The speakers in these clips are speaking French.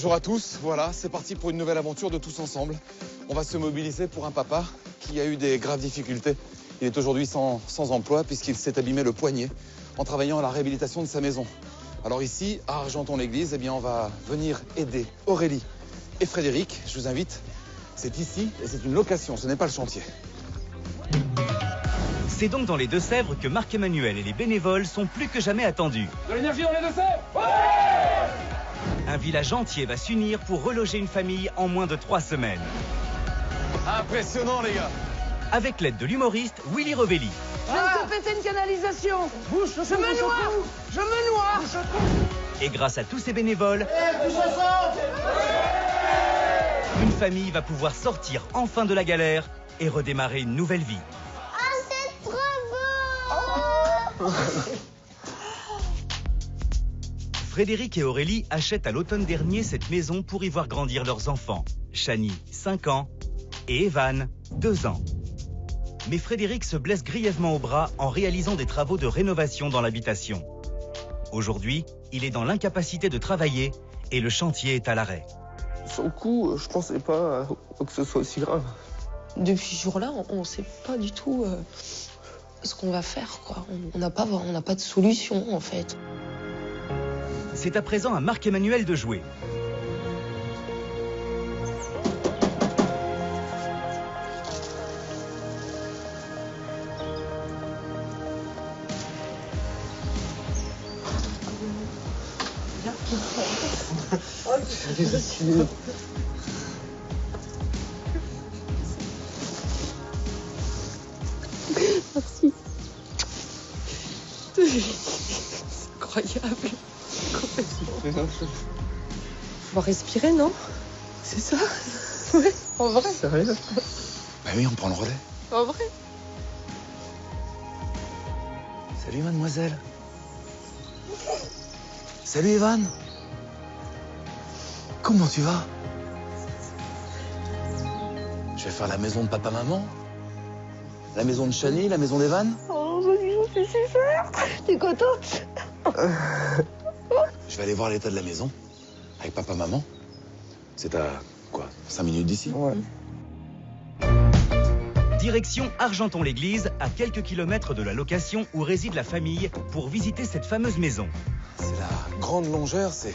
Bonjour à tous, voilà, c'est parti pour une nouvelle aventure de tous ensemble. On va se mobiliser pour un papa qui a eu des graves difficultés. Il est aujourd'hui sans emploi puisqu'il s'est abîmé le poignet en travaillant à la réhabilitation de sa maison. Alors ici, à Argenton-l'Église, eh bien, on va venir aider Aurélie et Frédéric. Je vous invite, c'est ici et c'est une location, ce n'est pas le chantier. C'est donc dans les Deux-Sèvres que Marc-Emmanuel et les bénévoles sont plus que jamais attendus. De l'énergie dans les Deux-Sèvres! Ouais! Un village entier va s'unir pour reloger une famille en moins de 3 semaines. Impressionnant, les gars! Avec l'aide de l'humoriste Willy Revelli. Je viens de te péter une canalisation. Bouge, Je me noie. Je me noie. Et grâce à tous ces bénévoles, une famille va pouvoir sortir enfin de la galère et redémarrer une nouvelle vie. C'est trop beau. Frédéric et Aurélie achètent à l'automne dernier cette maison pour y voir grandir leurs enfants. Chani, 5 ans, et Evan, 2 ans. Mais Frédéric se blesse grièvement au bras en réalisant des travaux de rénovation dans l'habitation. Aujourd'hui, il est dans l'incapacité de travailler et le chantier est à l'arrêt. Sur le coup, je pensais pas que ce soit aussi grave. Depuis ce jour-là, on ne sait pas du tout ce qu'on va faire, quoi. On n'a pas de solution, en fait. C'est à présent à Marc-Emmanuel de jouer. Merci. C'est incroyable. Faut respirer, non? C'est ça? Ouais, en vrai. Sérieux? Bah oui, on prend le relais. En vrai. Salut, mademoiselle. Salut, Evan. Comment tu vas? Je vais faire la maison de papa-maman. La maison de Chani, la maison d'Evan. Oh, c'est super. T'es contente? Je vais aller voir l'état de la maison avec papa-maman. C'est à, quoi, 5 minutes d'ici? Ouais. Direction Argenton-l'Église, à quelques kilomètres de la location où réside la famille, pour visiter cette fameuse maison. C'est la grande longère, c'est...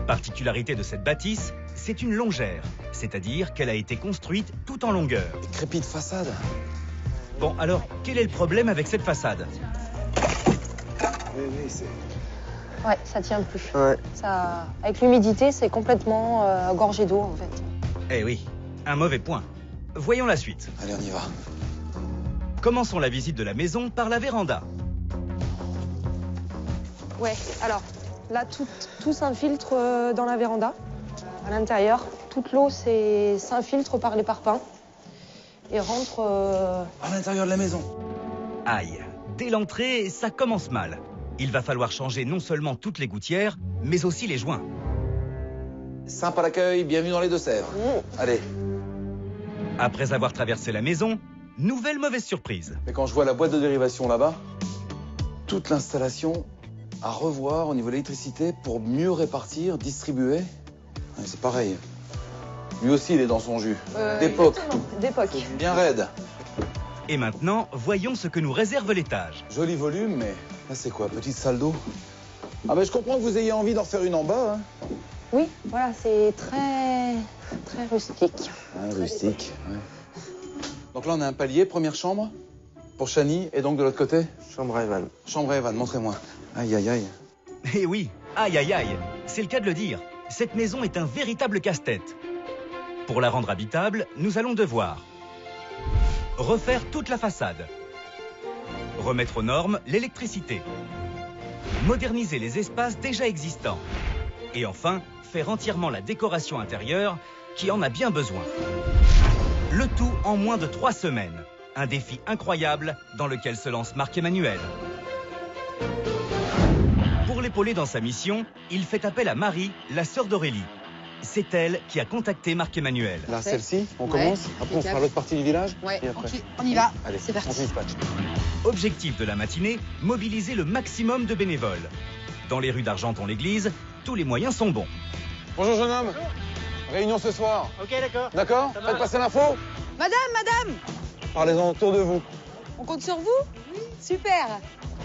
Particularité de cette bâtisse, c'est une longère, c'est-à-dire qu'elle a été construite tout en longueur. Crépite façade. Bon, alors, quel est le problème avec cette façade? Oui, c'est... Ouais, ça tient plus. Ouais. Ça, avec l'humidité, c'est complètement gorgé d'eau, en fait. Eh oui, un mauvais point. Voyons la suite. Allez, on y va. Commençons la visite de la maison par la véranda. Ouais, alors, là, tout s'infiltre dans la véranda. À l'intérieur, toute l'eau s'infiltre par les parpaings et rentre... À l'intérieur de la maison. Aïe, dès l'entrée, ça commence mal. Il va falloir changer non seulement toutes les gouttières, mais aussi les joints. Sympa l'accueil, bienvenue dans les Deux-Sèvres. Allez. Après avoir traversé la maison, nouvelle mauvaise surprise. Mais quand je vois la boîte de dérivation là-bas, toute l'installation à revoir au niveau de l'électricité pour mieux répartir, distribuer. Ouais, c'est pareil. Lui aussi, il est dans son jus. D'époque. D'époque. Bien raide. Et maintenant, voyons ce que nous réserve l'étage. Joli volume, mais là, c'est quoi? Petite salle d'eau? Ah ben, je comprends que vous ayez envie d'en refaire une en bas. Hein. Oui, voilà, c'est très rustique. Ah, rustique, ouais. Donc là, on a un palier, première chambre, pour Chani, et donc de l'autre côté? Chambre à Evan. Chambre à Evan, montrez-moi. Aïe, aïe, aïe. Eh oui, aïe aïe aïe, c'est le cas de le dire. Cette maison est un véritable casse-tête. Pour la rendre habitable, nous allons devoir refaire toute la façade, remettre aux normes l'électricité, moderniser les espaces déjà existants et enfin, faire entièrement la décoration intérieure qui en a bien besoin. Le tout en moins de 3 semaines. Un défi incroyable dans lequel se lance Marc-Emmanuel. Pour l'épauler dans sa mission, il fait appel à Marie, la sœur d'Aurélie. C'est elle qui a contacté Marc-Emmanuel. Là, celle-ci, on Ouais, commence. Après, on fera l'autre partie du village. Ouais, Et après. ok, on y va. Allez, C'est parti. on se dispatche. Objectif de la matinée, mobiliser le maximum de bénévoles. Dans les rues d'Argenton-l'Église, tous les moyens sont bons. Bonjour jeune homme. Réunion ce soir. Ok, d'accord. D'accord? Faites passer l'info. Madame, Parlez-en autour de vous. on compte sur vous? Oui. Super.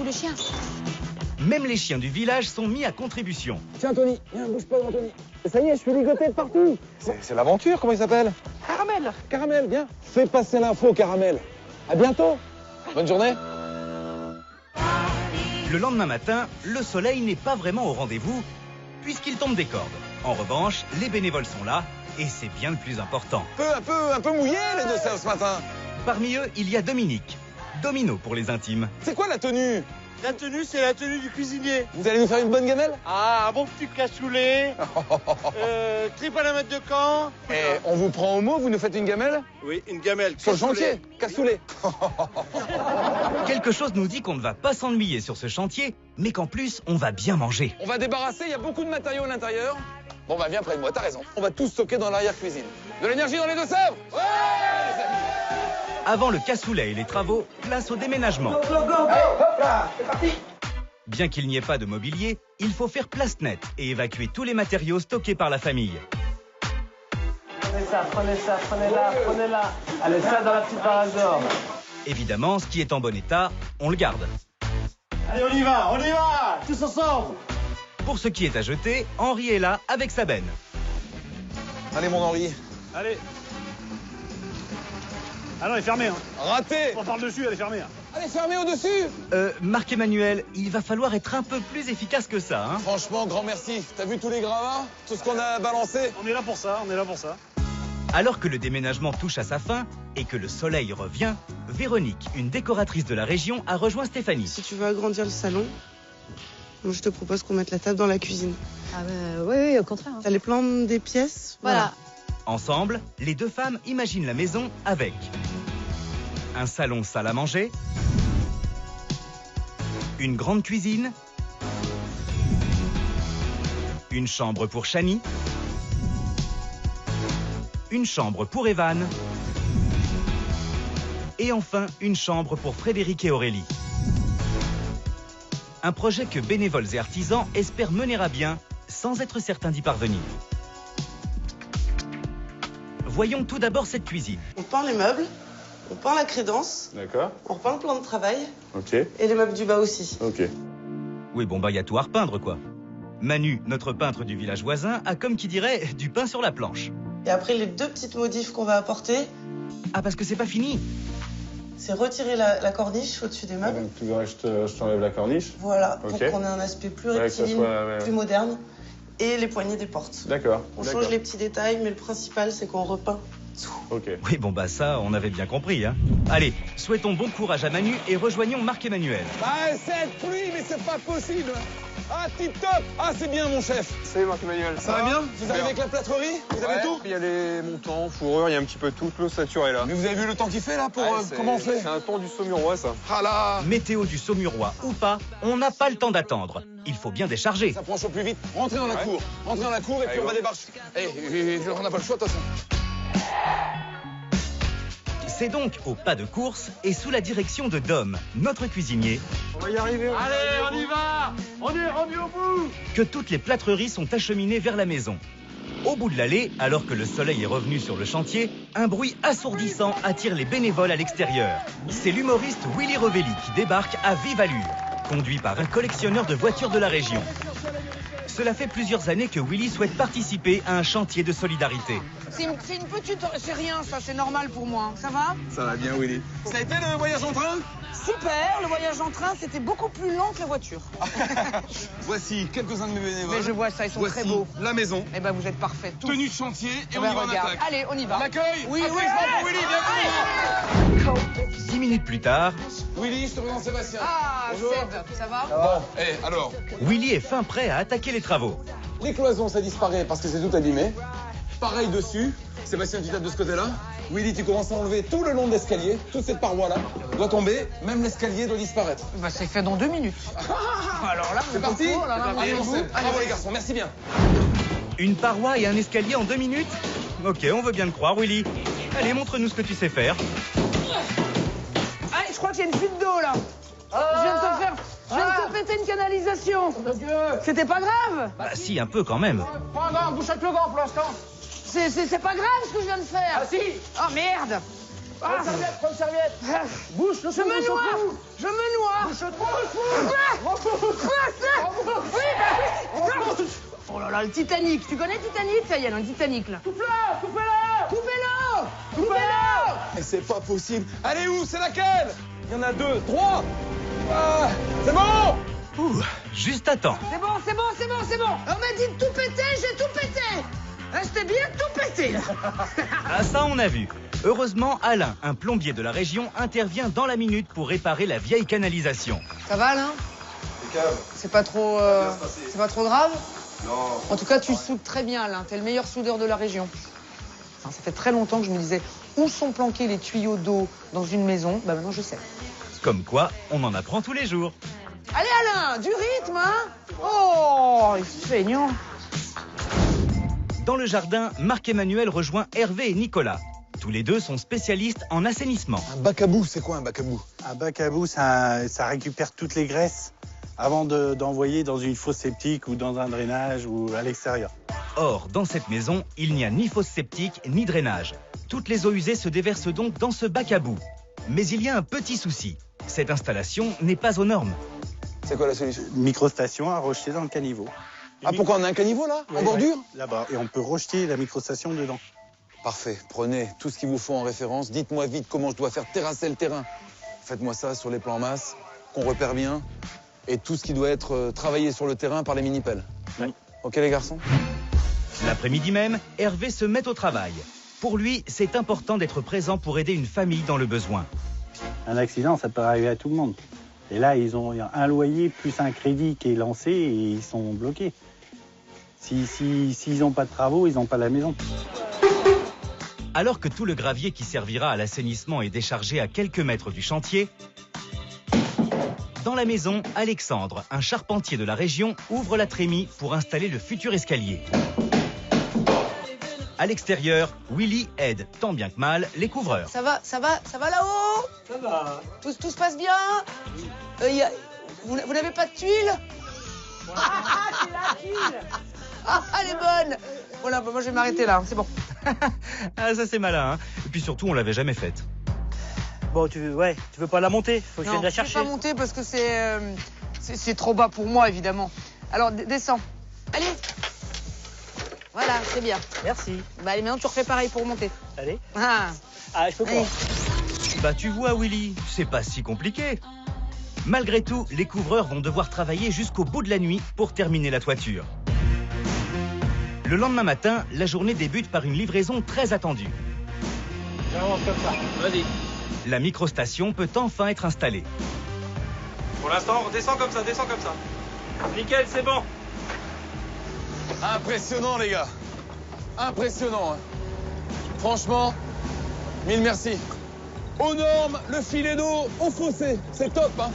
Ou le chien. Même les chiens du village sont mis à contribution. Tiens, Tony, viens, bouge pas, Anthony. Ça y est, je suis ligoté de partout. C'est l'aventure, comment il s'appelle? Caramel. Caramel, viens. Fais passer l'info, Caramel. À bientôt. Bonne journée. Le lendemain matin, le soleil n'est pas vraiment au rendez-vous, puisqu'il tombe des cordes. En revanche, les bénévoles sont là, et c'est bien le plus important. Un peu mouillé les deux sœurs ce matin. Parmi eux, il y a Dominique. Domino pour les intimes. C'est quoi la tenue? La tenue, c'est la tenue du cuisinier. Vous allez nous faire une bonne gamelle? Ah, un bon petit cassoulet. Trip à la mètre de camp. Et on vous prend au mot, vous nous faites une gamelle? Oui, une gamelle. Sur le chantier? Cassoulet. Quelque chose nous dit qu'on ne va pas s'ennuyer sur ce chantier, mais qu'en plus, on va bien manger. On va débarrasser, il y a beaucoup de matériaux à l'intérieur. Bon bah viens près de moi, t'as raison. On va tout stocker dans l'arrière-cuisine. De l'énergie dans les Deux-Sèvres? Ouais! Avant le cassoulet et les travaux, place au déménagement. Bien qu'il n'y ait pas de mobilier, il faut faire place nette et évacuer tous les matériaux stockés par la famille. Prenez-la. Allez, ça dans la petite baraque dehors. Évidemment, ce qui est en bon état, on le garde. Allez, on y va, tous ensemble. Pour ce qui est à jeter, Henri est là avec sa benne. Allez mon Henri. Allez. Ah non, elle est fermée. Hein. Raté! On parle dessus, elle est fermée. Hein. Allez, fermez au-dessus! Marc-Emmanuel, il va falloir être un peu plus efficace que ça, hein. Franchement, grand merci. T'as vu tous les gravats? Tout ce qu'on a balancé? On est là pour ça, Alors que le déménagement touche à sa fin et que le soleil revient, Véronique, une décoratrice de la région, a rejoint Stéphanie. Si tu veux agrandir le salon, moi je te propose qu'on mette la table dans la cuisine. Ah oui, au contraire. T'as les plans des pièces? Voilà. Ensemble, les deux femmes imaginent la maison avec un salon salle à manger, une grande cuisine, une chambre pour Chani, une chambre pour Evan et enfin une chambre pour Frédéric et Aurélie. Un projet que bénévoles et artisans espèrent mener à bien sans être certains d'y parvenir. Voyons tout d'abord cette cuisine. On peint les meubles, on peint la crédence, D'accord. on repeint le plan de travail Ok. et les meubles du bas aussi. Ok. Oui, bon, bah, y a tout à repeindre, quoi. Manu, notre peintre du village voisin, a, comme qui dirait, du pain sur la planche. Et après, les deux petites modifs qu'on va apporter, Ah, parce que c'est pas fini. c'est retirer la corniche au-dessus des meubles. Donc tu voudrais que je t'enlève la corniche? Voilà, pour Ok. qu'on ait un aspect plus Ouais, que ça rectiligne, soit, ouais. plus moderne. Et les poignées des portes. D'accord. On change les petits détails, mais le principal, c'est qu'on repeint tout. Ok. Oui, bon, bah, ça, on avait bien compris, hein. Allez, souhaitons bon courage à Manu et rejoignons Marc-Emmanuel. Ah, cette pluie, mais c'est pas possible! Ah, tip top! Ah, c'est bien, mon chef! Salut Marc-Emmanuel. Ça va bien? Vous arrivez avec la plâtrerie? Vous avez tout? Il y a les montants, fourrures, il y a un petit peu tout, l'ossature est là. Mais vous avez vu le temps qu'il fait, là, pour... comment on fait? C'est un temps du Saumurois, ça. Ah là! Météo du Saumurois ou pas, on n'a pas le temps d'attendre. Il faut bien décharger. Ça approche au plus vite. Rentrez dans la cour. Rentrez dans la cour et puis Allez, on va go. débarcher. On n'a pas le choix, de toute façon. C'est donc au pas de course et sous la direction de Dom, notre cuisinier, On va y arriver. Allez, on y va. On est rendu au bout. que toutes les plâtreries sont acheminées vers la maison. Au bout de l'allée, alors que le soleil est revenu sur le chantier, un bruit assourdissant attire les bénévoles à l'extérieur. C'est l'humoriste Willy Rovelli qui débarque à vive allure, conduit par un collectionneur de voitures de la région. Cela fait plusieurs années que Willy souhaite participer à un chantier de solidarité. C'est une petite... C'est rien, ça, c'est normal pour moi. Ça va? Ça va bien, Willy. Ça a été le voyage en train? Super, le voyage en train, c'était beaucoup plus lent que la voiture. Voici quelques-uns de mes bénévoles. Mais je vois ça, ils sont Voici très beaux. la maison, Eh ben, vous êtes parfaits, tous. tenue de chantier et Eh on ben, y va en regarde. attaque. Allez, on y va. On l'accueille? Oui, oui, Applaudissements pour Willy, bienvenue. 10 minutes plus tard, Willy, je te présente Sébastien. Ah, Bonjour. Seb, ça va? Bon, alors, Willy est fin prêt à attaquer les travaux. les cloisons, ça disparaît parce que c'est tout abîmé. Pareil dessus. Sébastien, tu tapes de ce côté-là. Willy, tu commences à enlever tout le long de l'escalier. Toute cette paroi-là doit tomber. Même l'escalier doit disparaître. Bah, c'est fait dans 2 minutes. Alors là, C'est parti? oh là là, Allez, on vous. sait. Bravo les garçons, merci bien. Une paroi et un escalier en 2 minutes? Ok, on veut bien le croire, Willy. Allez, montre-nous ce que tu sais faire. Allez, je crois qu'il y a une fuite d'eau, là. Je viens de te faire... Je viens de te péter une canalisation. C'était pas grave. Bah si, un peu quand même. Pas grave, bouche avec le gant pour l'instant. C'est pas grave ce que je viens de faire. Ah si. Oh merde. Prends une serviette. Bouche le trou. Je me noie. Bouche le trou. Oh là là, le Titanic. Tu connais Titanic? Ça y est, le Titanic là. Coupez-le. Mais c'est pas possible. Elle est où? C'est laquelle? Il y en a 2, 3. Ah, c'est bon. Ouh, juste à temps. C'est bon. On m'a dit de tout péter, j'ai tout pété. C'était bien de tout péter là. Ah ça, on a vu. Heureusement, Alain, un plombier de la région, intervient dans la minute pour réparer la vieille canalisation. Ça va Alain? C'est pas trop grave? Non. En tout cas, tu soudes très bien, Alain. T'es le meilleur soudeur de la région. Enfin, ça fait très longtemps que je me disais où sont planqués les tuyaux d'eau dans une maison. Bah maintenant, je sais. Comme quoi, on en apprend tous les jours. Allez, Alain, du rythme, hein? Oh, il est feignant. Dans le jardin, Marc-Emmanuel rejoint Hervé et Nicolas. Tous les deux sont spécialistes en assainissement. Un bac à boue, c'est quoi un bac à boue? Un bac à boue, ça récupère toutes les graisses avant d'envoyer dans une fosse septique ou dans un drainage ou à l'extérieur. Or, dans cette maison, il n'y a ni fosse septique ni drainage. Toutes les eaux usées se déversent donc dans ce bac à boue. Mais il y a un petit souci. Cette installation n'est pas aux normes. C'est quoi la solution? Une microstation à rejeter dans le caniveau. Ah, pourquoi on a un caniveau là? En bordure? Là-bas. Et on peut rejeter la microstation dedans. Parfait. Prenez tout ce qu'il vous faut en référence. Dites-moi vite comment je dois faire terrasser le terrain. Faites-moi ça sur les plans masse, qu'on repère bien. Et tout ce qui doit être travaillé sur le terrain par les mini-pelles. Oui. Ok les garçons? L'après-midi même, Hervé se met au travail. Pour lui, c'est important d'être présent pour aider une famille dans le besoin. Un accident, ça peut arriver à tout le monde. Et là, ils ont un loyer plus un crédit qui est lancé et ils sont bloqués. S'ils n'ont pas de travaux, ils n'ont pas la maison. Alors que tout le gravier qui servira à l'assainissement est déchargé à quelques mètres du chantier, dans la maison, Alexandre, un charpentier de la région, ouvre la trémie pour installer le futur escalier. À l'extérieur, Willy aide, tant bien que mal, les couvreurs. Ça va là-haut? Ça va. Tout se passe bien? Vous n'avez pas de tuiles? Ah, c'est la tuile! Ah, elle est bonne! Voilà, moi je vais m'arrêter là, c'est bon. Ah, ça c'est malin, hein. Et puis surtout, on l'avait jamais faite. Bon, tu veux pas la monter? Faut que je vienne la chercher. Non, je vais pas monter parce que c'est trop bas pour moi, évidemment. Alors, descends. Allez! Voilà, c'est bien. Merci. Bah allez, maintenant tu refais pareil pour monter. Allez. Ah, Ah, je peux pas. Bah tu vois, Willy, c'est pas si compliqué. Malgré tout, les couvreurs vont devoir travailler jusqu'au bout de la nuit pour terminer la toiture. Le lendemain matin, la journée débute par une livraison très attendue. J'avance comme ça. Vas-y. La microstation peut enfin être installée. Pour l'instant, descends comme ça. Nickel, c'est bon. Impressionnant les gars. Impressionnant. Hein. Franchement, mille merci. Aux normes, le filet d'eau, au fossé. C'est top, hein.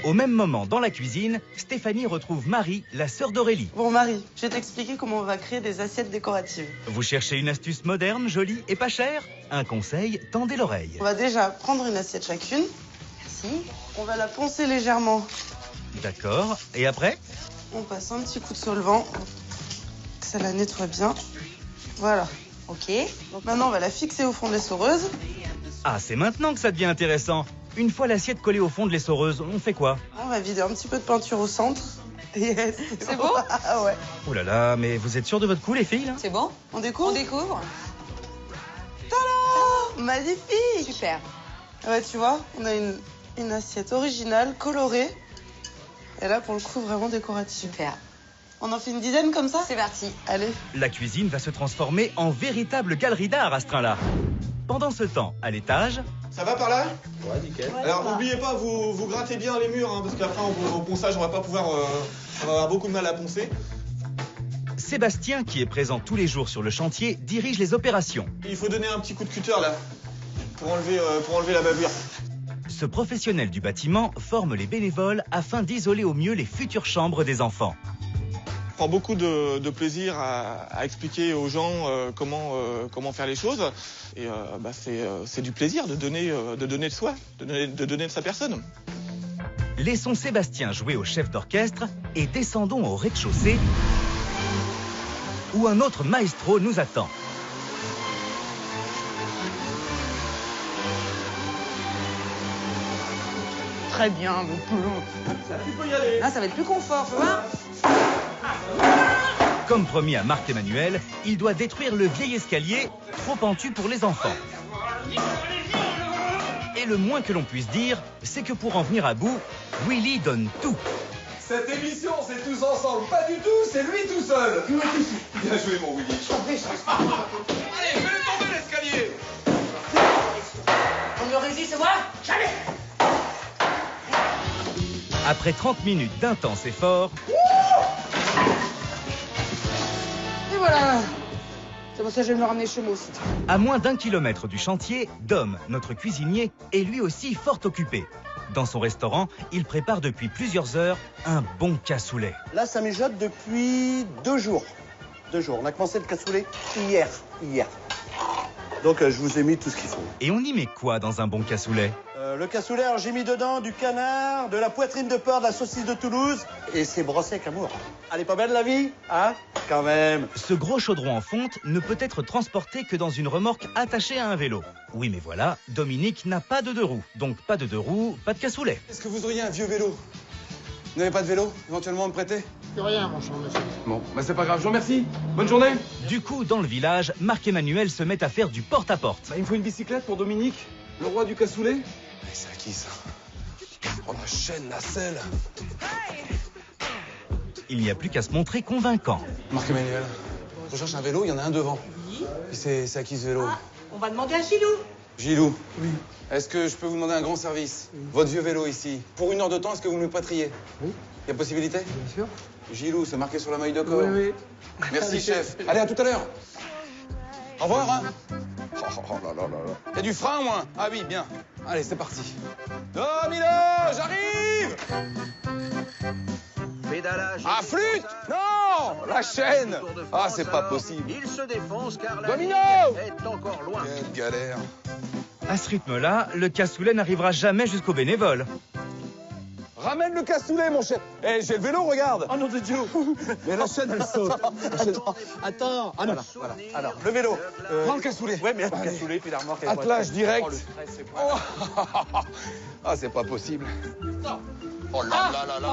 Au même moment, dans la cuisine, Stéphanie retrouve Marie, la sœur d'Aurélie. Bon Marie, je vais t'expliquer comment on va créer des assiettes décoratives. Vous cherchez une astuce moderne, jolie et pas chère? Un conseil, tendez l'oreille. On va déjà prendre une assiette chacune. merci. On va la poncer légèrement. D'accord. Et après? On passe un petit coup de solvant. Que ça la nettoie bien. Voilà. Ok. Donc maintenant, on va la fixer au fond de l'essoreuse. Ah, c'est maintenant que ça devient intéressant. Une fois l'assiette collée au fond de l'essoreuse, on fait quoi? On va vider un petit peu de peinture au centre. Yes. C'est beau? Ah ouais. Oh là là, mais vous êtes sûrs de votre coup, les filles, là? C'est bon? On découvre? On découvre? Tada! Magnifique! Super. Ah ouais, tu vois, on a une assiette originale, colorée. Et là, pour le coup, vraiment décorative. Super. On en fait une dizaine comme ça? C'est parti. Allez. La cuisine va se transformer en véritable galerie d'art à ce train-là. Pendant ce temps, à l'étage... Ça va par là? Ouais, nickel. Alors n'oubliez pas, vous grattez bien les murs, hein, parce qu'après au ponçage, on va pas pouvoir... on va avoir beaucoup de mal à poncer. Sébastien, qui est présent tous les jours sur le chantier, dirige les opérations. Il faut donner un petit coup de cutter là, pour enlever la bavure. Ce professionnel du bâtiment forme les bénévoles afin d'isoler au mieux les futures chambres des enfants. Je prends beaucoup de plaisir à expliquer aux gens comment faire les choses. Et c'est du plaisir de donner de soi, de donner de sa personne. Laissons Sébastien jouer au chef d'orchestre et descendons au rez-de-chaussée où un autre maestro nous attend. Très bien, mon poulon. Tu peux y aller. Là, ça va être plus confort, tu vois. Comme promis à Marc-Emmanuel, il doit détruire le vieil escalier, trop pentu pour les enfants. Et le moins que l'on puisse dire, c'est que pour en venir à bout, Willy donne tout. Cette émission, c'est tous ensemble. Pas du tout, c'est lui tout seul. Bien joué, mon Willy. Allez, fais-le tomber, l'escalier. On me résiste, moi? Jamais. Après 30 minutes d'intense effort... Et voilà. C'est pour ça que je vais me le ramener chez moi aussi. À moins d'1 kilomètre du chantier, Dom, notre cuisinier, est lui aussi fort occupé. Dans son restaurant, il prépare depuis plusieurs heures un bon cassoulet. Là, ça mijote depuis 2 jours. 2 jours. On a commencé le cassoulet hier. Donc, je vous ai mis tout ce qu'il faut. Et on y met quoi dans un bon cassoulet? Le cassoulet, alors j'ai mis dedans du canard, de la poitrine de porc, de la saucisse de Toulouse. Et c'est brossé avec amour. Elle est pas belle, la vie? Hein? Quand même. Ce gros chaudron en fonte ne peut être transporté que dans une remorque attachée à un vélo. Oui, mais voilà, Dominique n'a pas de 2 roues. Donc pas de 2 roues, pas de cassoulet. Est-ce que vous auriez un vieux vélo? Vous n'avez pas de vélo, éventuellement à me prêter? Plus rien, mon cher monsieur. Bon, bah c'est pas grave, je vous remercie. Bonne journée. Du coup, dans le village, Marc-Emmanuel se met à faire du porte-à-porte. Bah, il me faut une bicyclette pour Dominique, le roi du cassoulet. Mais c'est à qui ça? Oh, la chaîne, la selle. Il n'y a plus qu'à se montrer convaincant. Marc-Emmanuel, je recherche un vélo, il y en a un devant. Oui. Et c'est à qui ce vélo? On va demander à Gilou. Gilou. Oui. Est-ce que je peux vous demander un grand service? Oui. Votre vieux vélo ici. Pour 1 heure de temps, est-ce que vous me le prêteriez? Oui. Il y a possibilité? Bien sûr. Gilou, c'est marqué sur la maille de corps. Oui. Merci, chef. Allez, à tout à l'heure. Au revoir, hein. Oh là là là là. Il y a du frein, au moins? Ah oui, bien. Allez, c'est parti. Domino, j'arrive! Pédalage. Ah, flûte! Non! La chaîne! Ah, c'est pas possible. Il se défonce car la Domino! est encore loin. Quelle galère. À ce rythme-là, le cassoulet n'arrivera jamais jusqu'aux bénévoles. Ramène le cassoulet, mon chef. Eh, j'ai le vélo, regarde. Oh nom de Dieu. Mais la chaîne, elle saute. Attends. Ah non, voilà. Alors, le vélo. Prends le cassoulet. Ouais, mais le cassoulet, puis la remorque. Attelage direct. Oh, le stress, c'est Oh. Ah, c'est pas possible. Oh là là là là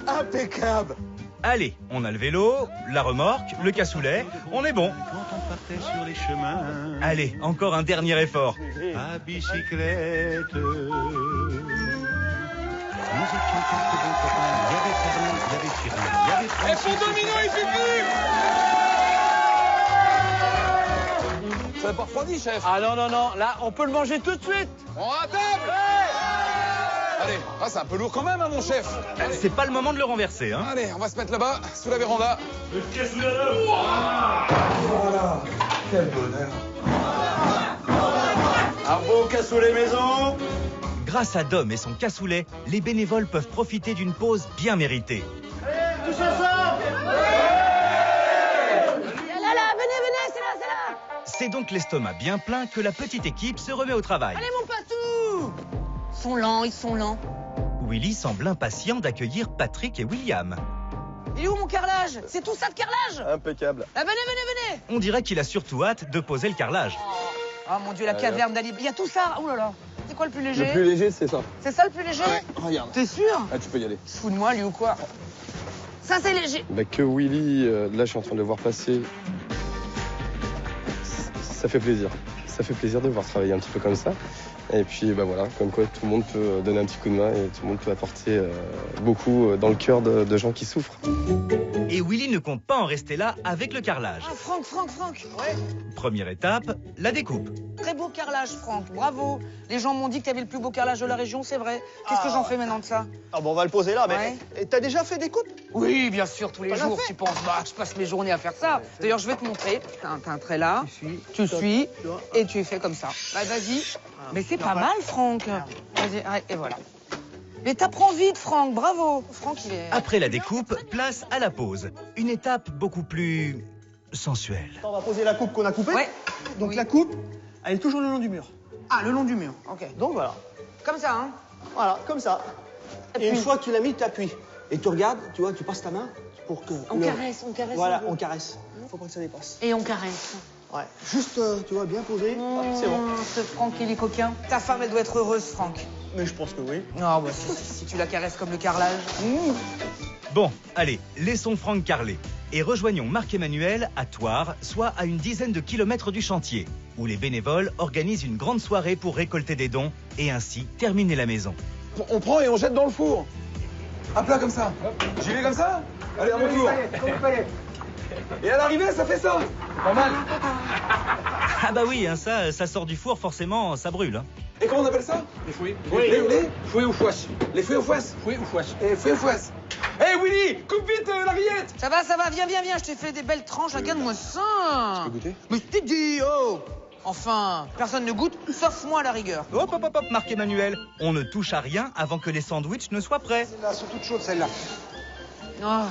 là. Impeccable. Allez, on a le vélo, la remorque, le cassoulet, on est bon. Quand on partait sur les chemins, Allez, encore un dernier effort. à bicyclette, nous étions quelques bons copains. Il y avait Fernand, il y avait Thierry, il y avait Et pour Domino, il suffit. Ça n'a pas refroidi, chef. Ah non, là, on peut le manger tout de suite. On à table. Allez, ah, c'est un peu lourd quand même, hein, mon chef. Allez. C'est pas le moment de le renverser, hein. Allez, on va se mettre là-bas, sous la véranda. Le cassoulet à l'œuf. Voilà. Quel bonheur. Un beau cassoulet maison. Grâce à Dom et son cassoulet, les bénévoles peuvent profiter d'une pause bien méritée. Tous ensemble. Là, venez, c'est là. C'est donc l'estomac bien plein que la petite équipe se remet au travail. Allez, mon patou. Ils sont lents. Willy semble impatient d'accueillir Patrick et William. Il est où mon carrelage? C'est tout ça de carrelage? Impeccable. Ah, venez. On dirait qu'il a surtout hâte de poser le carrelage. Oh mon Dieu, la caverne d'Ali. Il y a tout ça. Oh là là. C'est quoi le plus léger? Le plus léger, c'est ça. C'est ça le plus léger? Ouais, regarde. T'es sûr? Ah, tu peux y aller. Tu te fous de moi, lui, ou quoi? Ça, c'est léger. Bah, que Willy, là je suis en train de le voir passer, ça fait plaisir. Ça fait plaisir de le voir travailler un petit peu comme ça. Et puis bah voilà, comme quoi tout le monde peut donner un petit coup de main et tout le monde peut apporter beaucoup dans le cœur de gens qui souffrent. Et Willy ne compte pas en rester là avec le carrelage. Ah, Franck. Ouais. Première étape, la découpe. Très beau carrelage, Franck. Bravo. Les gens m'ont dit que t'avais le plus beau carrelage de la région, c'est vrai. Qu'est-ce que j'en fais maintenant de ça? Ah bon, on va le poser là, mais Ouais. et t'as déjà fait des coupes? Oui, bien sûr, tous les T'en as jours. fait? Tu penses, bah, je passe mes journées à faire ça. D'ailleurs, je vais te montrer. T'as un trait là. Tu suis. Et tu fais comme ça. Bah, vas-y. Mais c'est pas mal, Franck. Vas-y, arrête, et voilà. Mais t'apprends vite, Franck. Bravo. Franck, il est... Après la découpe, place à la pose. Une étape beaucoup plus sensuelle. On va poser la coupe qu'on a coupée. Ouais. Donc Oui. la coupe, elle est toujours le long du mur. Ah, le long du mur. OK. Donc voilà. Comme ça, hein? Voilà, comme ça. Et une fois que tu l'as mis, tu appuies. Et tu regardes, tu vois, tu passes ta main pour que... On caresse. Voilà, on caresse. Faut pas que ça dépasse. Et on caresse. Ouais. Juste, tu vois, bien posé. C'est bon. Ce Franck, il est coquin. Ta femme, elle doit être heureuse, Franck. Mais je pense que oui. Non, bah, si tu la caresses comme le carrelage. Bon, allez, laissons Franck carler. Et rejoignons Marc-Emmanuel à Thouars, soit à une dizaine de kilomètres du chantier, où les bénévoles organisent une grande soirée pour récolter des dons et ainsi terminer la maison. On prend et on jette dans le four. À plat comme ça. J'y vais comme ça. Allez, à mon tour. Et à l'arrivée, ça fait ça. Normal. Ah bah oui, hein, ça sort du four, forcément, ça brûle. Hein. Et comment on appelle ça? Les fouets. Les fouets ou fouasses. Les fouets aux fouasses. Fouets ou fouasses. Et fouets aux fouasses. Hé Willy, coupe vite la rillette. Ça va, viens, je t'ai fait des belles tranches, regarde-moi ça. Tu peux goûter? Mais je t'ai dit, oh. Enfin, personne ne goûte, sauf moi à la rigueur. Hop, Marc-Emmanuel, on ne touche à rien avant que les sandwichs ne soient prêts. Celles-là sont toutes chaudes, celles-là. Oh.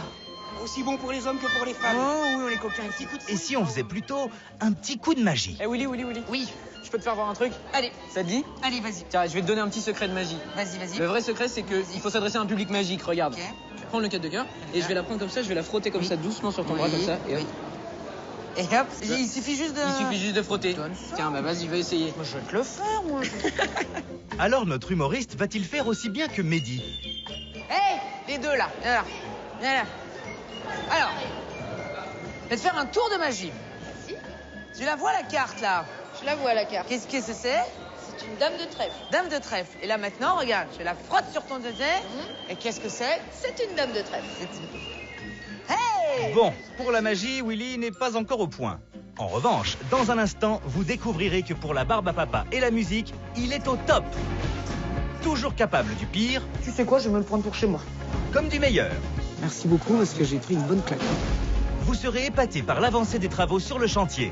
Aussi bon pour les hommes que pour les femmes. Oh oui, on est coquins. Et si on faisait plutôt un petit coup de magie? Eh Willy. Oui. Je peux te faire voir un truc? Allez. Ça te dit? Allez, vas-y. Tiens, je vais te donner un petit secret de magie. Vas-y. Le vrai secret, c'est qu'il faut s'adresser à un public magique. Regarde. Ok. Je vais prendre le 4 de cœur et je vais la prendre comme ça, je vais la frotter comme ça, doucement sur ton bras, comme ça. Et hop. Et hop, il suffit juste de... Il suffit juste de frotter. Tiens, bah vas-y, va essayer. Moi, je vais te le faire, moi. Alors notre humoriste va-t-il faire aussi bien que Mehdi? Hé, les deux, là. Alors, je vais te faire un tour de magie. Tu la vois, la carte, là? Je la vois, la carte. Qu'est-ce que c'est? C'est une dame de trèfle. Dame de trèfle. Et là, maintenant, regarde, je la frotte sur ton désert. Et qu'est-ce que c'est? C'est une dame de trèfle. Hey! Bon, pour la magie, Willy n'est pas encore au point. En revanche, dans un instant, vous découvrirez que pour la barbe à papa et la musique, il est au top. Toujours capable du pire. Tu sais quoi, je vais me le prendre pour chez moi. Comme du meilleur. Merci beaucoup, parce que j'ai pris une bonne claque. Vous serez épaté par l'avancée des travaux sur le chantier.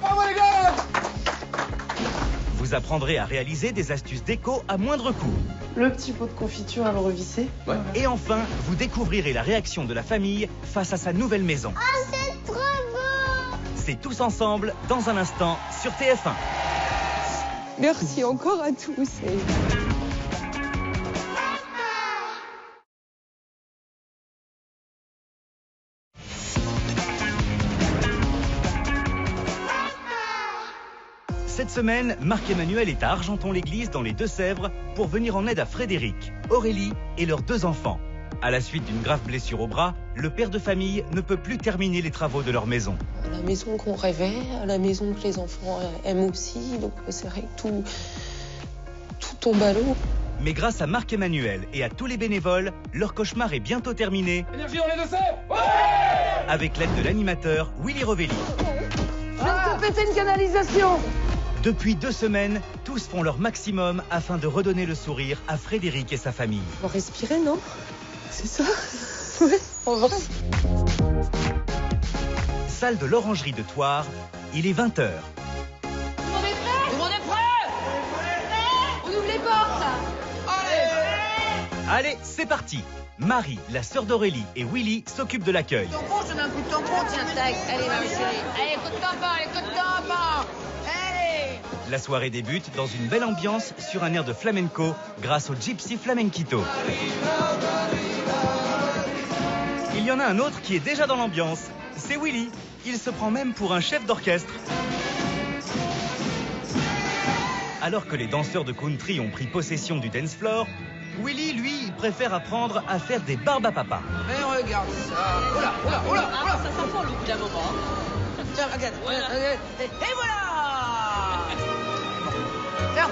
Bravo les gars! Vous apprendrez à réaliser des astuces déco à moindre coût. Le petit pot de confiture à le revisser. Ouais. Et enfin, vous découvrirez la réaction de la famille face à sa nouvelle maison. Ah, c'est trop beau! C'est tous ensemble, dans un instant, sur TF1. Merci encore à tous. Cette semaine, Marc-Emmanuel est à Argenton-l'Église dans les Deux-Sèvres pour venir en aide à Frédéric, Aurélie et leurs 2 enfants. À la suite d'une grave blessure au bras, le père de famille ne peut plus terminer les travaux de leur maison. La maison qu'on rêvait, la maison que les enfants aiment aussi, donc c'est vrai que tout tombe à l'eau. Mais grâce à Marc-Emmanuel et à tous les bénévoles, leur cauchemar est bientôt terminé. Énergie dans les Deux-Sèvres! Ouais! Avec l'aide de l'animateur Willy Rovelli. Je vais te péter une canalisation! Depuis 2 semaines, tous font leur maximum afin de redonner le sourire à Frédéric et sa famille. Faut respirer, non? C'est ça? Ouais, en vrai. Salle de l'Orangerie de Thouars, il est 20h. Tout le monde est prêt? Tout le monde est prêt? On ouvre les portes. Allez, c'est parti. Marie, la sœur d'Aurélie et Willy s'occupent de l'accueil. Tampon, je te donne un coup de tampon, tiens, tac. Allez, ma chérie. Allez, coup de tampon, Allez! La soirée débute dans une belle ambiance sur un air de flamenco grâce au Gypsy Flamenquito. Il y en a un autre qui est déjà dans l'ambiance. C'est Willy. Il se prend même pour un chef d'orchestre. Alors que les danseurs de country ont pris possession du dance floor, Willy, lui, préfère apprendre à faire des barbes à papa. Mais regarde ça. Oula. Ça s'envole au bout d'un moment. Tiens, regarde. Et voilà! Tiens,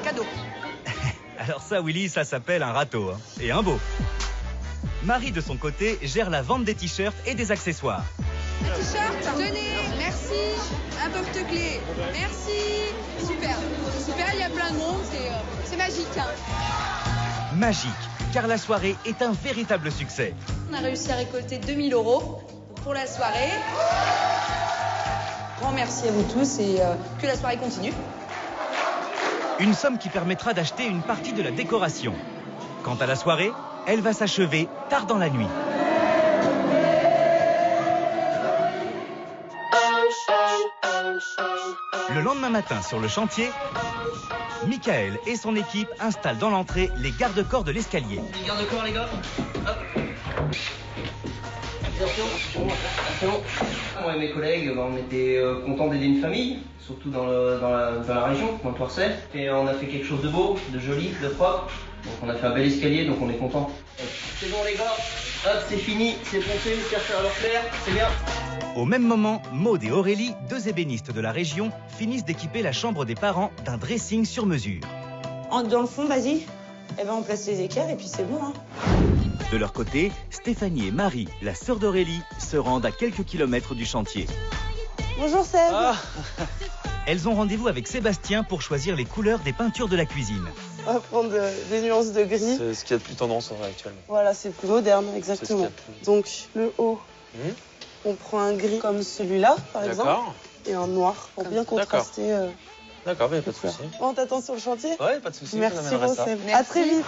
cadeau. Alors ça, Willy, ça s'appelle un râteau. Hein. Et un beau. Marie, de son côté, gère la vente des t-shirts et des accessoires. Un t-shirt, tenez, merci. Un porte-clés, merci. Super, il y a plein de monde, c'est magique. Hein. Magique, car la soirée est un véritable succès. On a réussi à récolter 2 000 € pour la soirée. Grand merci à vous tous et que la soirée continue. Une somme qui permettra d'acheter une partie de la décoration. Quant à la soirée, elle va s'achever tard dans la nuit. Le lendemain matin sur le chantier, Michael et son équipe installent dans l'entrée les garde-corps de l'escalier. Les garde-corps, les gars. Hop. Attention. Moi et mes collègues, on était contents d'aider une famille, surtout dans la région, dans le Torcet. Et on a fait quelque chose de beau, de joli, de propre. Donc on a fait un bel escalier, donc on est content. C'est bon les gars, hop, c'est fini, c'est poncé, chercher à leur plaire, c'est bien. Au même moment, Maude et Aurélie, deux ébénistes de la région, finissent d'équiper la chambre des parents d'un dressing sur mesure. Dans le fond, vas-y. Eh ben, on place les équerres et puis c'est bon. Hein. De leur côté, Stéphanie et Marie, la sœur d'Aurélie, se rendent à quelques kilomètres du chantier. Bonjour Seb. Elles ont rendez-vous avec Sébastien pour choisir les couleurs des peintures de la cuisine. On va prendre des nuances de gris. C'est ce qu'il y a de plus tendance actuellement. Voilà, c'est plus moderne, exactement. Donc le haut, on prend un gris comme celui-là, par exemple, et un noir pour bien contraster. D'accord, mais pas de souci. On t'attend sur le chantier? Ouais, pas de souci. Merci Seb. À très vite.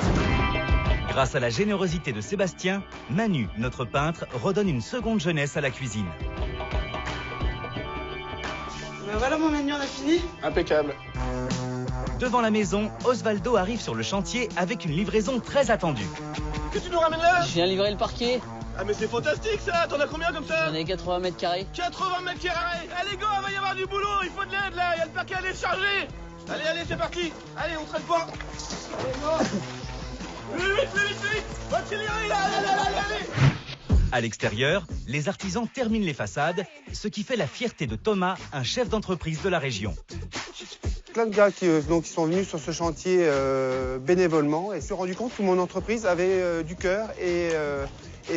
Grâce à la générosité de Sébastien, Manu, notre peintre, redonne une seconde jeunesse à la cuisine. Ben voilà mon menu, on a fini. Impeccable. Devant la maison, Osvaldo arrive sur le chantier avec une livraison très attendue. Qu'est-ce que tu nous ramènes là? Je viens livrer le parquet. Ah mais c'est fantastique ça. T'en as combien comme ça? J'en ai 80 mètres carrés. 80 mètres carrés. Allez go, il va y avoir du boulot, il faut de l'aide là, il y a le parquet à aller charger. Allez, c'est parti. Allez, on traîne pas. Plus vite. Accélérez là, allez. À l'extérieur, les artisans terminent les façades, ce qui fait la fierté de Thomas, un chef d'entreprise de la région. Plein de gars qui sont venus sur ce chantier bénévolement et se sont rendus compte que mon entreprise avait du cœur et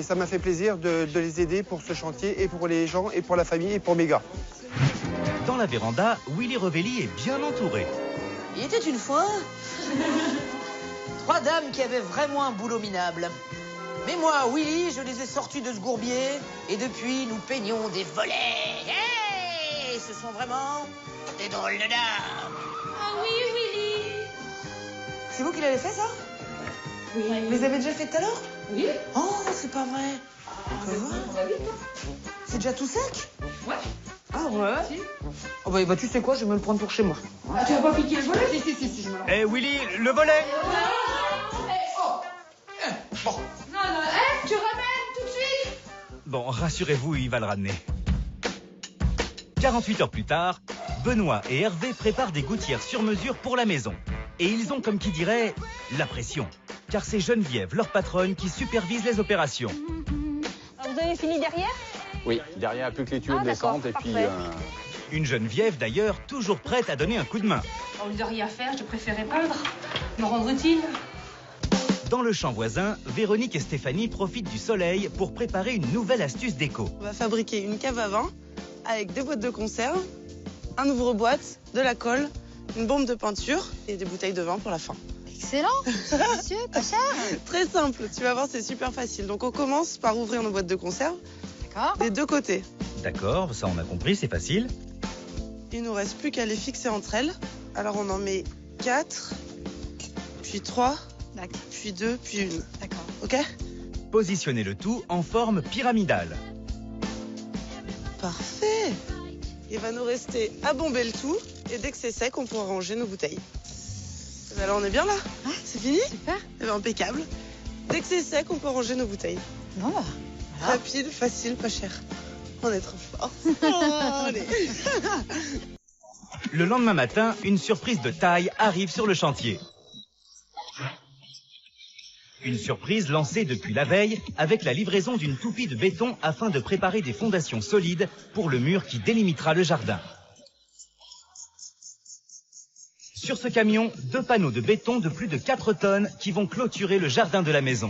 ça m'a fait plaisir de les aider pour ce chantier et pour les gens et pour la famille et pour mes gars. Dans la véranda, Willy Revelli est bien entouré. Il était une fois 3 dames qui avaient vraiment un boulot minable. Mais moi, Willy, je les ai sortis de ce gourbier et depuis, nous peignons des volets. Hey, ce sont vraiment des drôles de dames. Ah oui, Willy. C'est vous qui l'avez fait, ça? Oui. Vous les avez déjà fait tout à l'heure? Oui. Oh, c'est pas vrai. C'est déjà tout sec? Ouais. Ah ouais? Si. Oh bah tu sais quoi, je vais me le prendre pour chez moi. Ah, tu vas pas piquer le volet? Si, je me le prends. Eh Willy, le volet! Bon. Non, tu ramènes tout de suite. Bon, rassurez-vous, il va le ramener. 48 heures plus tard, Benoît et Hervé préparent des gouttières sur mesure pour la maison. Et ils ont, comme qui dirait, la pression. Car c'est Geneviève, leur patronne, qui supervise les opérations. Vous avez fini derrière? Oui, derrière, plus que les tuyaux de descente et puis... Une Geneviève, d'ailleurs, toujours prête à donner un coup de main. Au lieu de rien faire, je préférais peindre, me rendre utile. Dans le champ voisin, Véronique et Stéphanie profitent du soleil pour préparer une nouvelle astuce déco. On va fabriquer une cave à vin avec des boîtes de conserve, un ouvre-boîte, de la colle, une bombe de peinture et des bouteilles de vin pour la fin. Excellent. C'est délicieux, pas cher. Très simple, tu vas voir, c'est super facile. Donc on commence par ouvrir nos boîtes de conserve. D'accord. Des deux côtés. D'accord, ça on a compris, c'est facile. Il nous reste plus qu'à les fixer entre elles. Alors on en met 4, puis 3, puis 2, puis 1. D'accord. Ok? Positionnez le tout en forme pyramidale. Parfait. Il va nous rester à bomber le tout et dès que c'est sec, on pourra ranger nos bouteilles. Et ben là, on est bien là. C'est fini? Super. Et ben, impeccable. Dès que c'est sec, on peut ranger nos bouteilles. Bon bah. Rapide, facile, pas cher. On est trop forts. Allez. Le lendemain matin, une surprise de taille arrive sur le chantier. Une surprise lancée depuis la veille avec la livraison d'une toupie de béton afin de préparer des fondations solides pour le mur qui délimitera le jardin. Sur ce camion, 2 panneaux de béton de plus de 4 tonnes qui vont clôturer le jardin de la maison.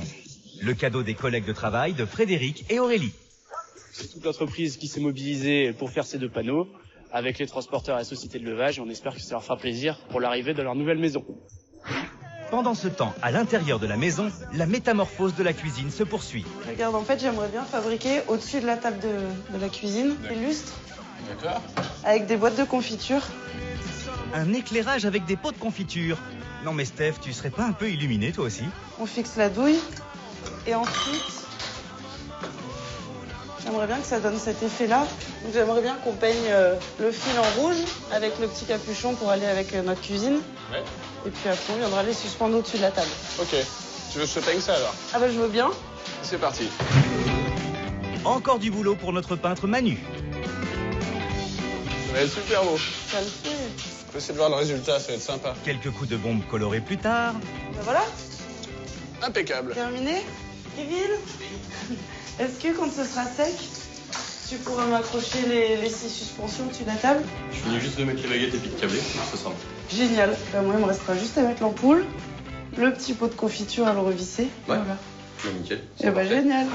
Le cadeau des collègues de travail de Frédéric et Aurélie. C'est toute l'entreprise qui s'est mobilisée pour faire ces 2 panneaux avec les transporteurs et la société de levage et on espère que ça leur fera plaisir pour l'arrivée de leur nouvelle maison. Pendant ce temps, à l'intérieur de la maison, la métamorphose de la cuisine se poursuit. Regarde, en fait, j'aimerais bien fabriquer au-dessus de la table de la cuisine des lustres. D'accord. Avec des boîtes de confiture. Un éclairage avec des pots de confiture. Non mais Steph, tu serais pas un peu illuminé toi aussi? On fixe la douille et ensuite J'aimerais bien que ça donne cet effet-là. Donc j'aimerais bien qu'on peigne le fil en rouge avec le petit capuchon pour aller avec notre cuisine. Ouais. Et puis après, on viendra les suspendre au-dessus de la table. Ok. Tu veux que je te peigne ça alors? Ah bah je veux bien. C'est parti. Encore du boulot pour notre peintre Manu. Ça va être super beau. Ça le fait. Je peux essayer de voir le résultat, ça va être sympa. Quelques coups de bombe colorés plus tard. Ben voilà. Impeccable. Terminé. Kevin, est-ce que quand ce sera sec, tu pourras m'accrocher les 6 suspensions au-dessus de la table? Je finis juste de mettre les baguettes et puis de câbler, ça sera bon. Génial. Ben moi, il me restera juste à mettre l'ampoule, le petit pot de confiture à le revisser. Ouais. Voilà. Ouais, nickel. Eh ben génial.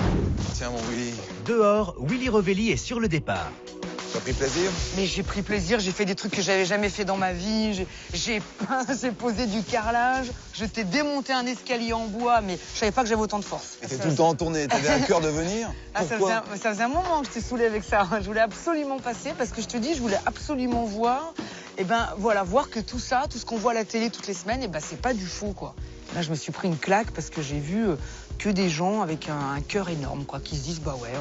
Tiens, mon Willy. Dehors, Willy Revelli est sur le départ. Tu as pris plaisir? Mais j'ai pris plaisir, j'ai fait des trucs que j'avais jamais fait dans ma vie. J'ai peint, j'ai posé du carrelage, je t'ai démonté un escalier en bois, mais je savais pas que j'avais autant de force. Et t'es tout le temps en tournée, t'avais un cœur de venir? Pourquoi? Ça faisait un moment que je t'ai saoulé avec ça. Je voulais absolument passer parce que je te dis, je voulais absolument voir. Et ben voilà, voir que tout ça, tout ce qu'on voit à la télé toutes les semaines, et ben c'est pas du faux quoi. Là, je me suis pris une claque parce que j'ai vu que des gens avec un cœur énorme, quoi, qui se disent bah ouais,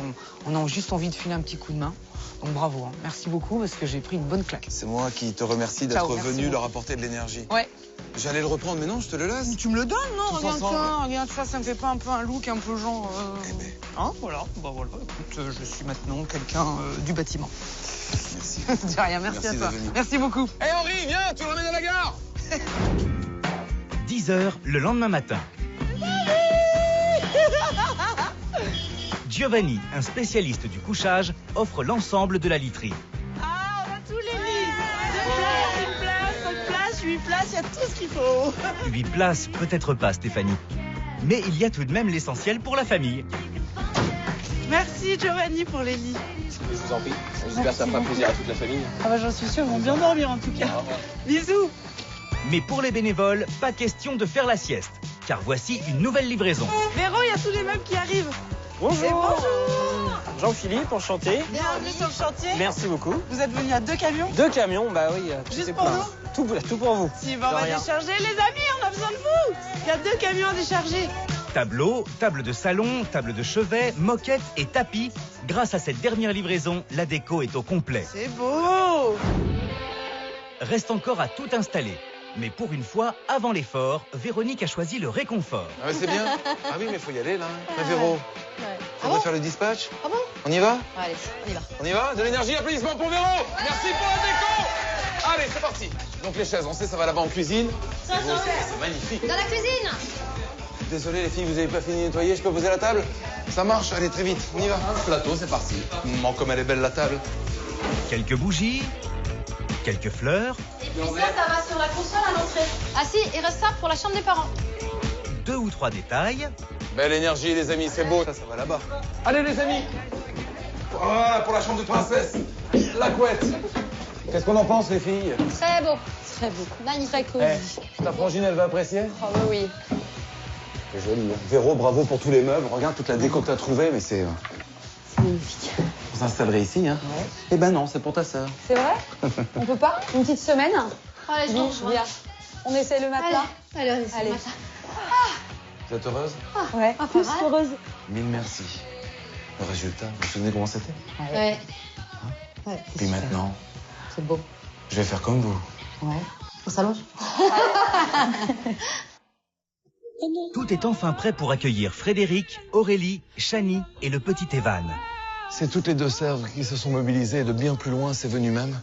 on a juste envie de filer un petit coup de main. Donc bravo, hein. Merci beaucoup parce que j'ai pris une bonne claque. C'est moi qui te remercie d'être venu leur apporter de l'énergie. Ouais. J'allais le reprendre, mais non, je te le laisse. Mais tu me le donnes, non? Regarde ça, ça me fait pas un peu un look un peu genre... Hein, voilà, bah voilà, écoute, je suis maintenant quelqu'un du bâtiment. Merci. De rien, merci à toi. Merci beaucoup. Hé Henri, viens, tu l'emmènes à la gare. 10h le lendemain matin. Giovanni, un spécialiste du couchage, offre l'ensemble de la literie. Ah, on a tous les lits. 2 places, 5 places, 8 places, il y a tout ce qu'il faut. 8 places, peut-être pas, Stéphanie. Mais il y a tout de même l'essentiel pour la famille. Merci Giovanni pour les lits. Je vous en prie. J'espère que ça fera plaisir à toute la famille. Ah bah j'en suis sûre, ils vont bien dormir en tout cas. Bisous. Mais pour les bénévoles, pas question de faire la sieste. Car voici une nouvelle livraison. Véro, il y a tous les meubles qui arrivent. Bonjour. Jean-Philippe, enchanté. Bienvenue sur le chantier. Merci beaucoup. Vous êtes venu à 2 camions? 2 camions, bah oui. Juste pour nous? Tout pour vous. Si, bah on va décharger. Les amis, on a besoin de vous. Il y a 2 camions à décharger. Tableau, table de salon, table de chevet, moquette et tapis. Grâce à cette dernière livraison, la déco est au complet. C'est beau. Reste encore à tout installer. Mais pour une fois, avant l'effort, Véronique a choisi le réconfort. Ah ouais, c'est bien. Ah oui, mais il faut y aller là. Véro, faudrait faire le dispatch. Ah bon? On y va? Allez, on y va. On y va? De l'énergie, applaudissements pour Véro. Merci pour la déco. Allez, c'est parti. Donc les chaises, on sait, ça va là-bas en cuisine. C'est magnifique. Dans la cuisine. Désolé les filles, vous avez pas fini de nettoyer, je peux poser la table? Ça marche, allez très vite, on y va. Plateau, c'est parti. Comme elle est belle la table. Quelques bougies, quelques fleurs. Et puis ça va sur la console à l'entrée. Ah si, il reste ça pour la chambre des parents. 2 ou 3 détails. Belle énergie les amis, c'est beau. Ça va là-bas. Allez les amis. Voilà pour la chambre de princesse. La couette. Qu'est-ce qu'on en pense les filles? Très beau. Très beau. Magnifique. Très cosy. Ta frangine, elle va apprécier? Oh oui. C'est joli. Hein. Véro, bravo pour tous les meubles. Regarde toute la déco que t'as trouvée, mais c'est... C'est magnifique. On s'installerait ici, hein? Ouais. Eh ben non, c'est pour ta sœur. C'est vrai? On peut pas? Une petite semaine? Allez, viens. On essaie le matelas? Allez. Vous êtes heureuse? Ouais, tous heureuse. Mille merci. Le résultat, vous vous souvenez comment c'était? Ouais. Ouais. Puis maintenant, c'est beau. Je vais faire comme vous. Ouais. On s'allonge. Tout est enfin prêt pour accueillir Frédéric, Aurélie, Chani et le petit Evan. C'est toutes les 2 sœurs qui se sont mobilisées et de bien plus loin, c'est venu même.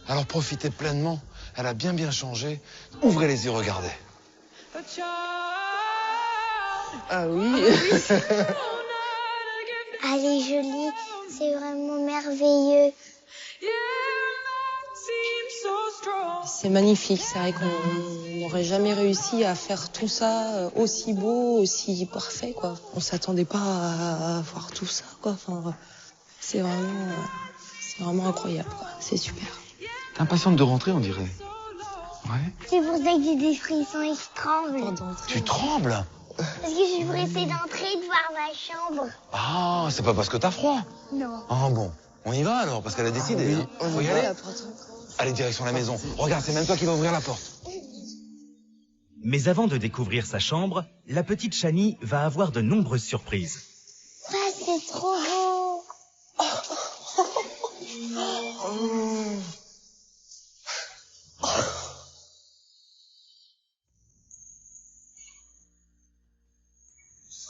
Alors profitez pleinement. Elle a bien changé. Ouvrez les yeux, regardez. Ah oui. Elle est jolie, c'est vraiment merveilleux. C'est magnifique, c'est vrai qu'on n'aurait jamais réussi à faire tout ça aussi beau, aussi parfait, quoi. On s'attendait pas à voir tout ça, quoi. Enfin, c'est vraiment incroyable, quoi. C'est super. T'es impatiente de rentrer, on dirait. Ouais. C'est pour ça que j'ai des frissons et je tremble. Tu trembles? Parce que je suis pressée d'entrer, de voir ma chambre. Ah, c'est pas parce que t'as froid? Non. Ah bon, on y va alors, parce qu'elle a décidé. Hein. Faut y aller. Allez, direction la maison. Regarde, c'est même toi qui vas ouvrir la porte. Mais avant de découvrir sa chambre, la petite Chani va avoir de nombreuses surprises. Ah, c'est trop beau. Oh,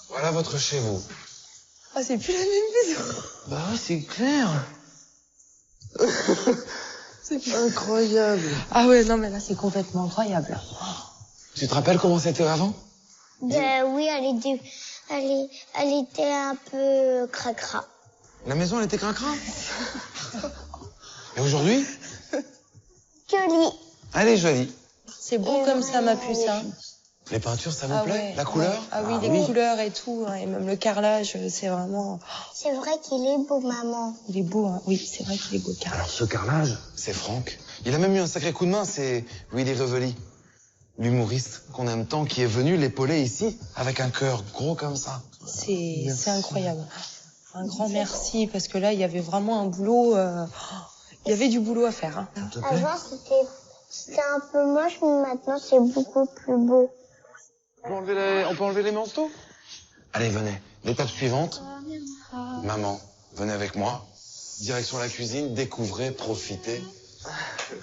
Voilà votre chez vous. Ah, c'est plus la même maison. Bah ouais, c'est clair. C'est incroyable. Ah ouais, non, mais là, c'est complètement incroyable. Tu te rappelles comment c'était avant? Oui, elle était un peu cracra. La maison, elle était cracra. Et aujourd'hui? Jolie. Elle est jolie. C'est beau comme ça, ma puce, hein. Les peintures, ça vous plaît? La couleur? Ah oui, les couleurs et tout, hein, et même le carrelage, c'est vraiment... C'est vrai qu'il est beau, maman. Il est beau, hein. Oui, c'est vrai qu'il est beau, le carrelage. Alors, ce carrelage, c'est Franck. Il a même eu un sacré coup de main, c'est Willy Revelli, l'humoriste qu'on aime tant, qui est venu l'épauler ici, avec un cœur gros comme ça. C'est incroyable. Un grand merci, parce que là, il y avait vraiment un boulot... Il y avait du boulot à faire, hein. Avant, c'était un peu moche, mais maintenant, c'est beaucoup plus beau. On peut enlever les manteaux? Allez, venez. L'étape suivante. Maman, venez avec moi. Direction la cuisine, découvrez, profitez.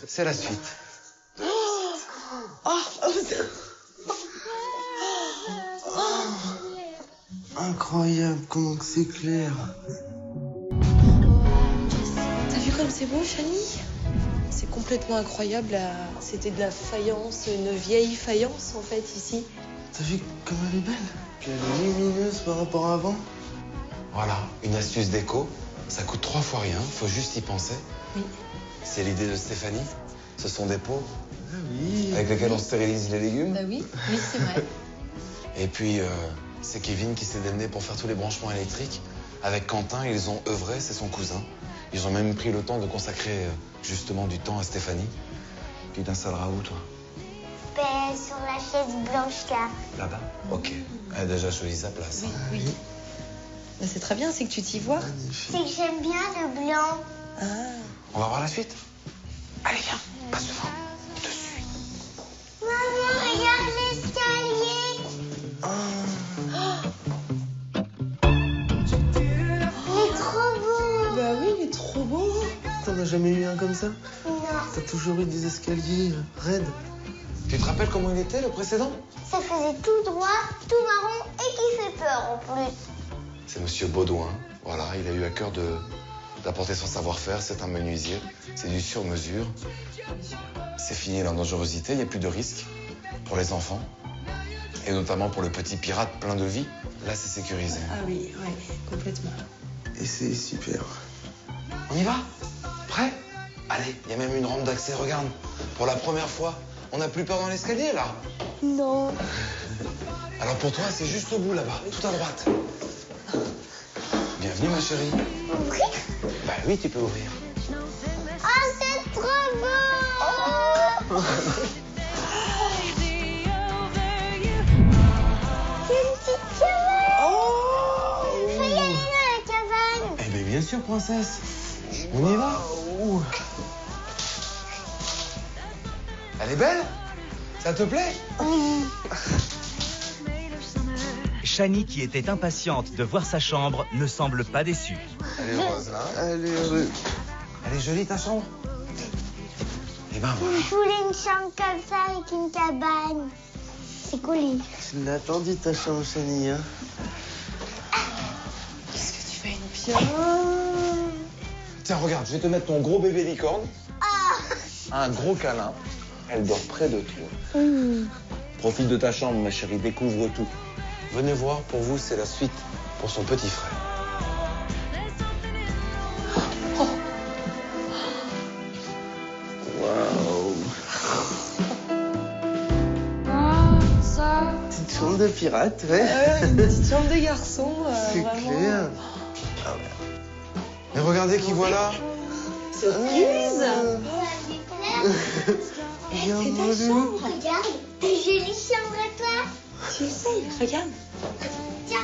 C'est la suite. Incroyable, comment que c'est clair. T'as vu comme c'est beau, Chani? C'est complètement incroyable. C'était de la faïence, une vieille faïence, en fait, ici. T'as vu comme elle est belle? Puis elle est lumineuse par rapport à avant. Voilà, une astuce déco. Ça coûte 3 fois rien, faut juste y penser. Oui. C'est l'idée de Stéphanie. Ce sont des pots oui, avec lesquels on stérilise les légumes. Bah oui, oui, c'est vrai. Et puis, c'est Kevin qui s'est démené pour faire tous les branchements électriques. Avec Quentin, ils ont œuvré, c'est son cousin. Ils ont même pris le temps de consacrer justement du temps à Stéphanie. Tu t'installeras où, toi? Sur la chaise blanche, là. Là-bas? Ok. Elle a déjà choisi sa place. Oui, oui. Bah, c'est très bien, c'est que tu t'y vois. C'est que j'aime bien le blanc. Ah. On va voir la suite? Allez, viens, passe devant. On te suit. Maman, regarde l'escalier. Il est trop beau. Bah oui, il est trop beau. T'en as jamais eu un comme ça? Non. T'as toujours eu des escaliers raides. Tu te rappelles comment il était, le précédent? Ça faisait tout droit, tout marron et qui fait peur en plus. C'est Monsieur Baudouin. Voilà, il a eu à cœur d'apporter son savoir-faire. C'est un menuisier. C'est du sur-mesure. C'est fini la dangerosité. Il n'y a plus de risque pour les enfants. Et notamment pour le petit pirate plein de vie. Là, c'est sécurisé. Ah oui, ouais, complètement. Et c'est super. On y va? Prêt? Allez, il y a même une rampe d'accès. Regarde, pour la première fois, on n'a plus peur dans l'escalier, là. Non. Alors pour toi, c'est juste au bout, là-bas, tout à droite. Bienvenue, ma chérie. Ouvrir? Bah oui, tu peux ouvrir. Oh, c'est trop beau. C'est une petite cabane. Oh. Faut y aller dans la cabane. Eh bien, bien sûr, princesse. On y va. Elle est belle? Ça te plaît? Chani, qui était impatiente de voir sa chambre, ne semble pas déçue. Elle est heureuse, là. Elle est heureuse. Elle est jolie, ta chambre? Eh ben voilà. Je voulais une chambre comme ça avec une cabane. C'est cool. Tu l'as attendu ta chambre, Chani, hein? Qu'est-ce que tu fais, une pierre? Tiens, regarde, je vais te mettre ton gros bébé licorne. Un gros câlin. Elle dort près de toi. Profite de ta chambre, ma chérie, découvre tout. Venez voir, pour vous, c'est la suite pour son petit frère. Waouh! Petite chambre de pirate, ouais. Une petite chambre de garçon, c'est vraiment. clair. Mais regardez qui voilà. Surprise! Regarde, ta chambre. Regarde, j'ai une chambre à toi. Tu essayes, regarde. Tiens.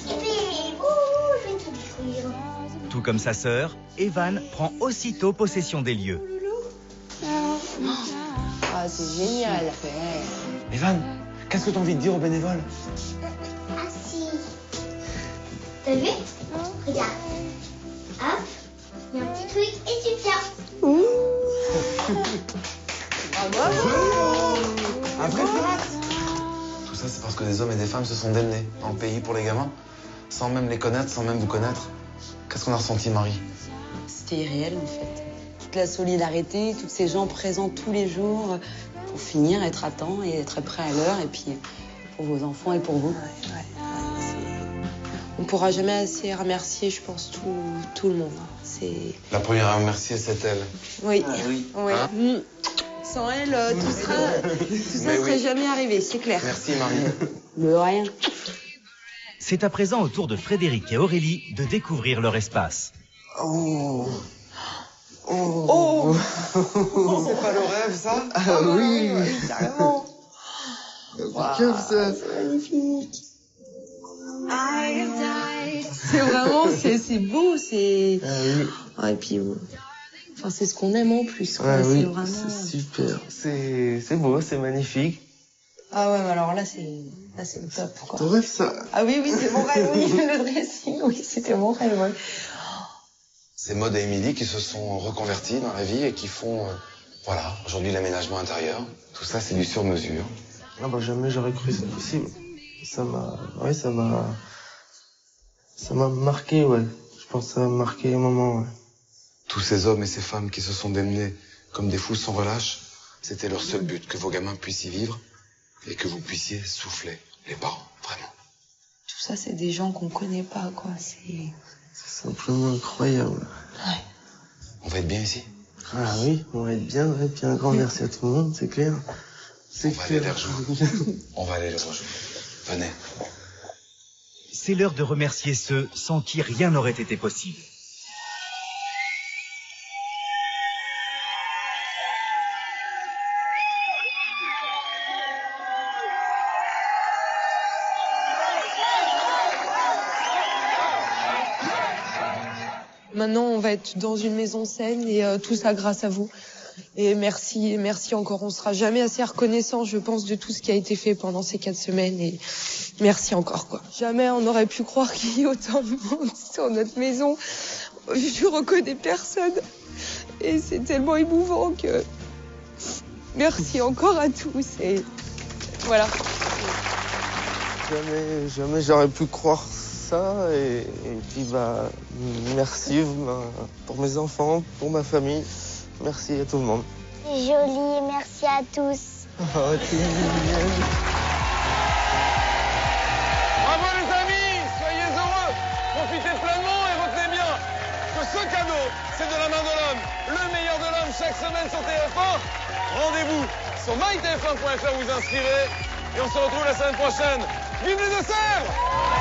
Et puis, je vais tout détruire. Tout comme sa sœur, Evan prend aussitôt possession des lieux. Ah, c'est génial. Evan, qu'est-ce que tu as envie de dire aux bénévoles? Assis. T'as vu? Regarde. Hop. Il y a un petit truc et tu tiens. Un vrai pirate. Tout ça, c'est parce que des hommes et des femmes se sont démenés dans le pays pour les gamins, sans même les connaître, sans même vous connaître. Qu'est-ce qu'on a ressenti, Marie? C'était irréel, en fait. Toute la solidarité, tous ces gens présents tous les jours pour finir, être à temps et être prêt à l'heure, et puis pour vos enfants et pour vous. On ne pourra jamais assez remercier, je pense, tout le monde. La première à remercier, c'est elle. Oui. Ah oui. Oui. Hein? Sans elle, tout ça serait jamais arrivé, c'est clair. Merci, Marie. De rien. C'est à présent au tour de Frédéric et Aurélie de découvrir leur espace. Oh. Oh. C'est pas le rêve, ça? Ah oui. Carrément. Comme ça. C'est magnifique. C'est vraiment, c'est beau, c'est... Ah oui. Ah, et puis, enfin, c'est ce qu'on aime en plus. Quoi. Ah oui, vraiment... c'est super. C'est beau, c'est magnifique. Ah ouais, mais alors là, c'est le top. Quoi. Ton rêve, ça? Ah oui, c'est mon rêve, oui, le dressing, oui, c'était mon rêve, ouais. C'est Maud et Émilie qui se sont reconvertis dans la vie et qui font, voilà, aujourd'hui l'aménagement intérieur. Tout ça, c'est du sur-mesure. Ah bah jamais j'aurais cru ça possible. Ça m'a marqué, ouais. Je pense que ça m'a marqué un moment, ouais. Tous ces hommes et ces femmes qui se sont démenés comme des fous sans relâche, c'était leur seul but, que vos gamins puissent y vivre et que vous puissiez souffler, les parents, vraiment. Tout ça, c'est des gens qu'on connaît pas, quoi. C'est simplement incroyable. Ouais. On va être bien ici? Ah oui, on va être bien, ouais. Puis un grand merci à tout le monde, c'est clair. On va aller les rejoindre. On va aller les rejoindre. Venez. C'est l'heure de remercier ceux sans qui rien n'aurait été possible. Maintenant, on va être dans une maison saine et tout ça grâce à vous. Et merci encore. On sera jamais assez reconnaissant, je pense, de tout ce qui a été fait pendant ces 4 semaines. Et merci encore, quoi. Jamais on aurait pu croire qu'il y ait autant de monde sur notre maison. Je reconnais personne. Et c'est tellement émouvant que... Merci encore à tous. Et voilà. Jamais j'aurais pu croire ça. Et puis, bah, merci pour mes enfants, pour ma famille. Merci à tout le monde. C'est joli, merci à tous. Oh, t'es mignonne. Bravo les amis, soyez heureux, profitez pleinement et retenez bien que ce cadeau, c'est de la main de l'homme, le meilleur de l'homme chaque semaine sur TF1. Rendez-vous sur mytf1.fr, vous inscrivez et on se retrouve la semaine prochaine. Vive les Deux-Sèvres!